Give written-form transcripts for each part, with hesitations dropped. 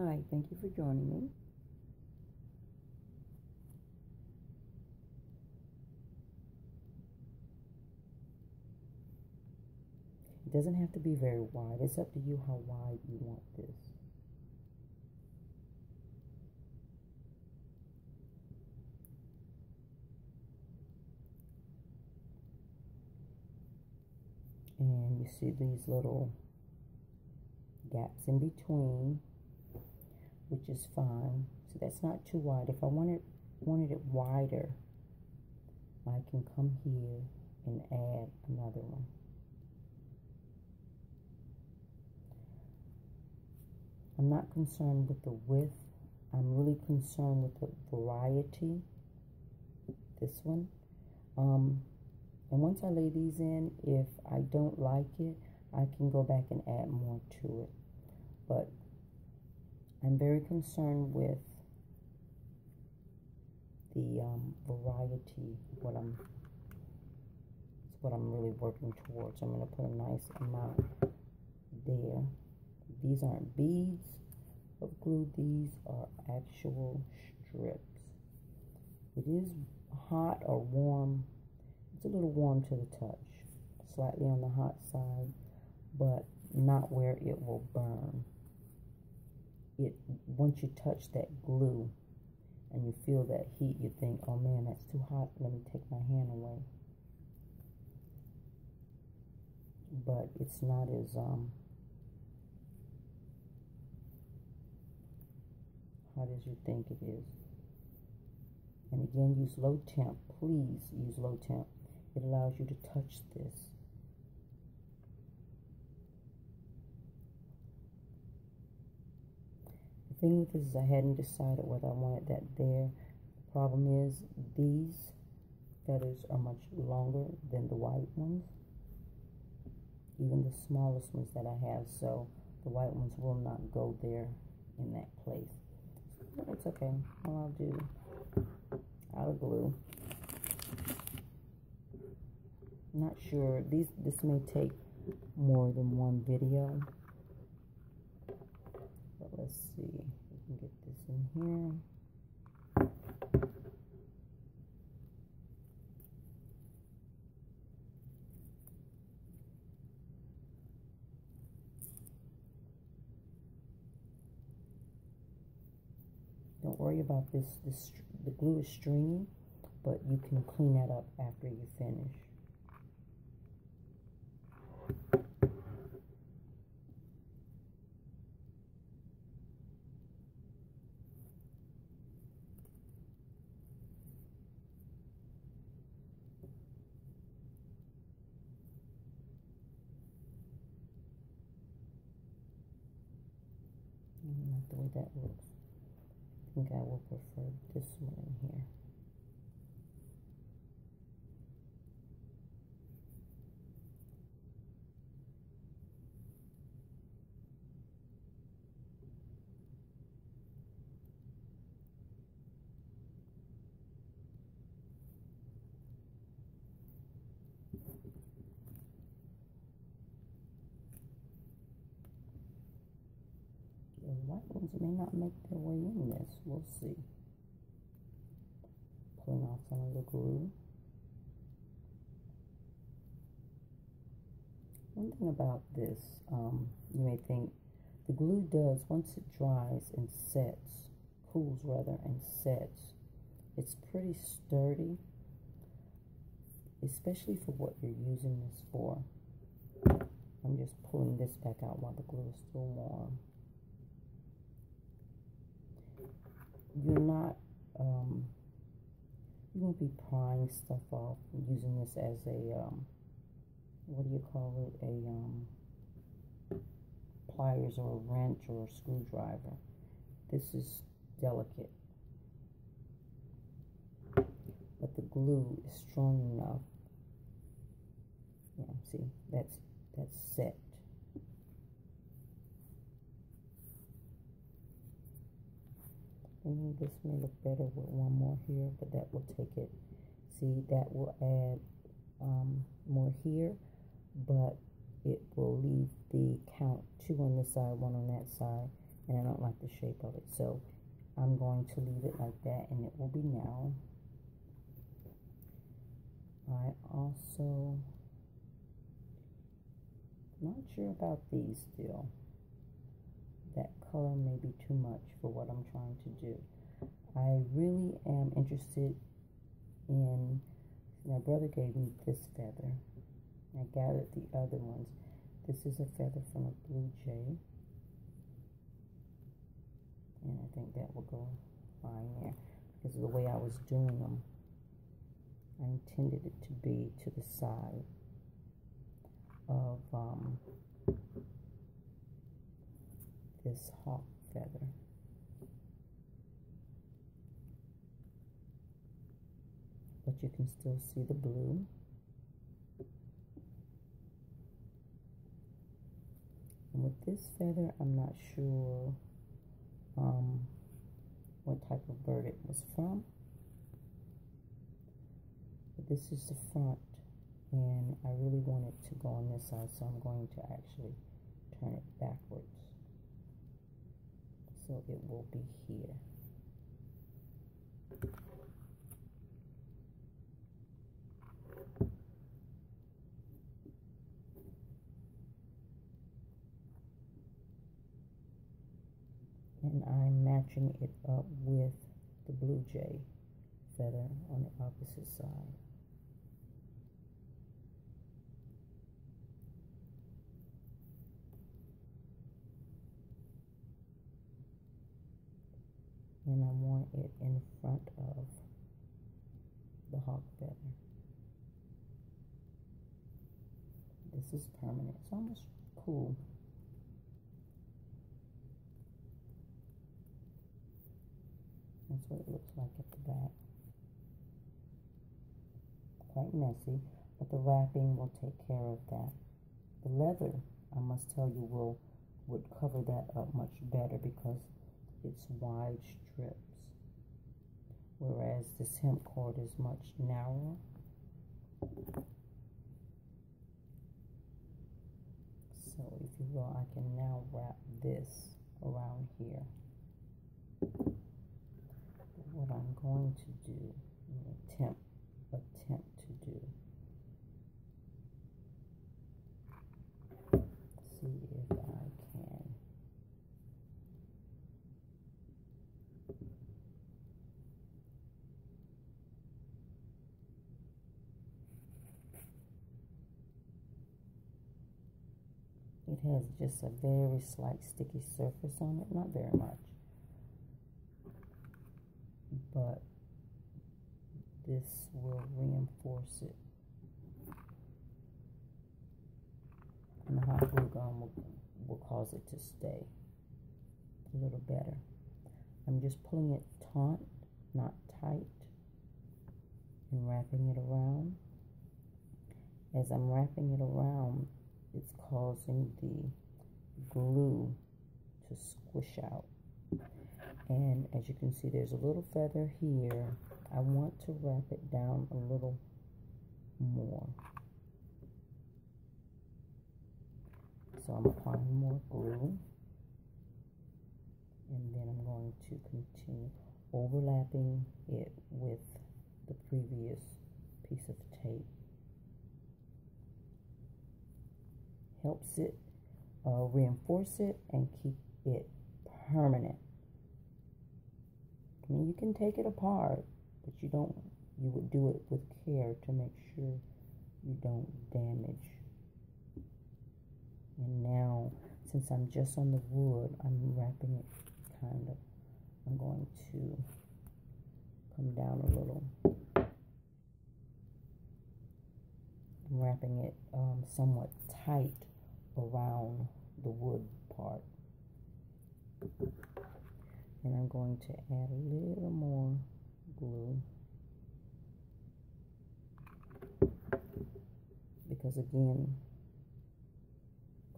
Hi, thank you for joining me. It doesn't have to be very wide. It's up to you how wide you want this. And you see these little gaps in between, which is fine. So that's not too wide. If I wanted it wider, I can come here and add another one. I'm not concerned with the width. I'm really concerned with the variety. This one. And once I lay these in, if I don't like it, I can go back and add more to it. But I'm very concerned with the variety. What I'm really working towards. I'm going to put a nice amount there. These aren't beads of glue. These are actual strips. It is hot or warm. It's a little warm to the touch. Slightly on the hot side, but not where it will burn. Once you touch that glue and you feel that heat, you think, oh man, that's too hot. Let me take my hand away. But it's not as hot as you think it is. And again, use low temp. Please use low temp. It allows you to touch this. The thing with this is I hadn't decided whether I wanted that there. The problem is these feathers are much longer than the white ones. Even the smallest ones that I have. So the white ones will not go there in that place. It's okay. All I'll do, out of glue. I'm not sure. This may take more than one video. But let's see. We can get this in here. Don't worry about this. The glue is stringy, but you can clean that up after you finish. Not the way that looks. I think I will prefer this one in here. The white ones may not make their way in this. We'll see. Pulling off some of the glue. One thing about this, you may think, the glue does, once it dries and sets, cools rather, and sets, it's pretty sturdy, especially for what you're using this for. I'm just pulling this back out while the glue is still warm. You're not, you won't be prying stuff off using this as a, what do you call it, a pliers or a wrench or a screwdriver. This is delicate. But the glue is strong enough. Yeah, see, that's set. And this may look better with one more here, but that will take it. See, that will add more here, but it will leave the count 2 on this side, 1 on that side, and I don't like the shape of it. So I'm going to leave it like that, and it will be now. I also, not sure about these still. That color may be too much for what I'm trying to do. I really am interested in, my brother gave me this feather. I gathered the other ones. This is a feather from a blue jay, and I think that will go fine there because of the way I was doing them. I intended it to be to the side of this hawk feather. But you can still see the blue. And with this feather, I'm not sure what type of bird it was from. But this is the front, and I really want it to go on this side, so I'm going to actually turn it backwards. So it will be here. And I'm matching it up with the blue jay feather on the opposite side. And I want it in front of the hawk feather. This is permanent. It's almost cool. That's what it looks like at the back. Quite messy, but the wrapping will take care of that. The leather, I must tell you, would cover that up much better because it's wide strips, whereas this hemp cord is much narrower. So if you will, I can now wrap this around here. But what I'm going to do, attempt to do, see if I can. It has just a very slight sticky surface on it, not very much, but this will reinforce it, and the hot glue gun will cause it to stay a little better. I'm just pulling it taut, not tight, and wrapping it around. As I'm wrapping it around, it's causing the glue to squish out. And as you can see, there's a little feather here. I want to wrap it down a little more. So I'm applying more glue. And then I'm going to continue overlapping it with the previous piece of tape. Helps it reinforce it and keep it permanent. I mean, you can take it apart, but you would do it with care to make sure you don't damage. And now, since I'm just on the wood, I'm wrapping it I'm going to come down a little. I'm wrapping it somewhat tight around the wood part. And I'm going to add a little more glue, because again,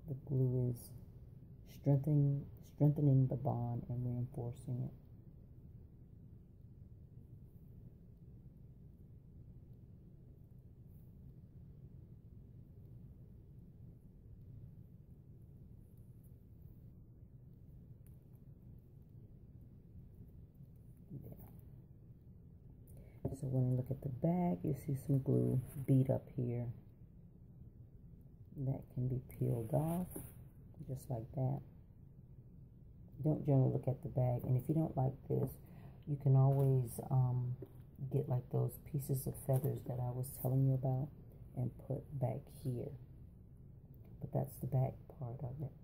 the glue is strengthening the bond and reinforcing it. So when you look at the back, you see some glue bead up here. That can be peeled off, just like that. Don't generally look at the bag. And if you don't like this, you can always get like those pieces of feathers that I was telling you about and put back here. But that's the back part of it.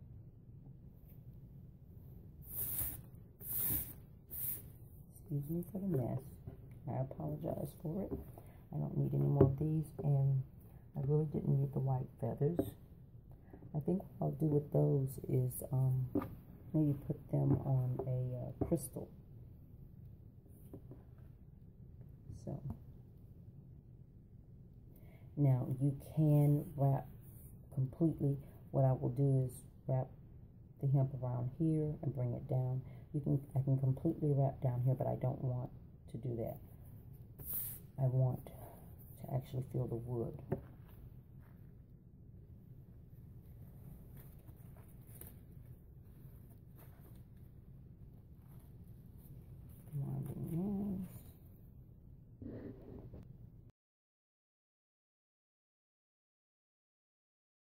Excuse me for the mess. I apologize for it. I don't need any more of these, and I really didn't need the white feathers. I think what I'll do with those is maybe put them on a crystal. So now you can wrap completely. What I will do is wrap the hemp around here and bring it down. I can completely wrap down here, but I don't want to do that. I want to actually feel the wood.